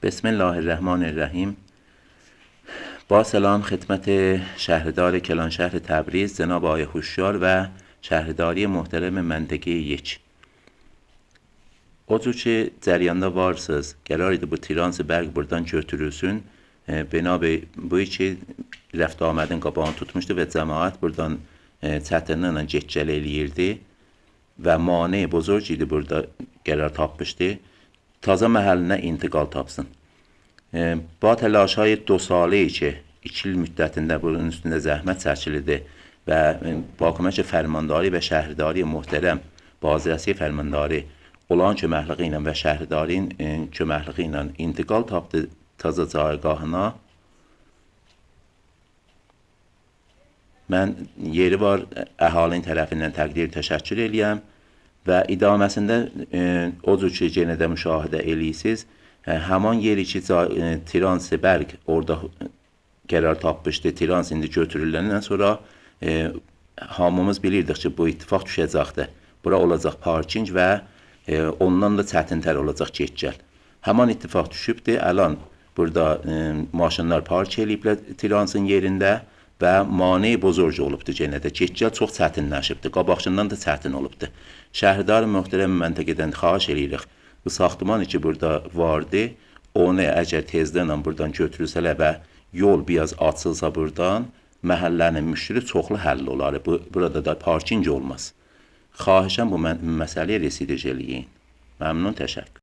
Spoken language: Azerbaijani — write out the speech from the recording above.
بسم الله الرحمن الرحیم. با سلام خدمت شهردار کلانشهر تبریز جناب آقای هوشیار و şəhrdari muhterem məntəqə 1. Odur ki, cərəyanda varsınız, qərar idi bu transı bərq buradan götürülsün. Binabe bu iki rəft amədin qabağını tutmuşdu və cəmaət buradan çətinliklə getgəl eləyirdi və mane buzurg idi burada qərar tapmışdı. Taza məhəllinə intiqal tapsın. Bu təlaşay 2 salı ki, 2 il müddətində bunun üstündə zəhmət çəkildi və bakımə ki, fərmandari və şəhrdari muhterəm bazirəsi fərmandari olan köməkliyi ilə və şəhridarin köməkliyi ilə intiqal tapdı taza caygahına. Mən yeri var əhalinin tərəfindən təqdir təşəkkür eləyəm və idaməsində o cür ki, yenə də müşahidə eləyirsiniz. Həman yeri ki, transı bərq orada qərar tapmışdı, trans indi götürüləndən sonra hamımız bilirdik ki, bu ittifaq düşəcəkdir. Bura olacaq parking və ondan da çətintər olacaq getgəl. Həman ittifaq düşübdür, əlan burada maşınlar park eləyiblər transın yerində və mane bozorc olubdur yenə də. Getgəl çox çətinləşibdir, qabaqçından da çətin olubdur. Şəhrdar möhtərəm məntəqədən xahiş eləyirik. Bu saxtıman ki, burada vardı, onu əgər tezdən buradan götürülsələr və yol biraz açılsa buradan, məhəllənin müşkülü çoxlu həll olar. Burada da parking olmaz. Xahişəm bu məsələyə residic eləyin. Məmnun, təşəkkür.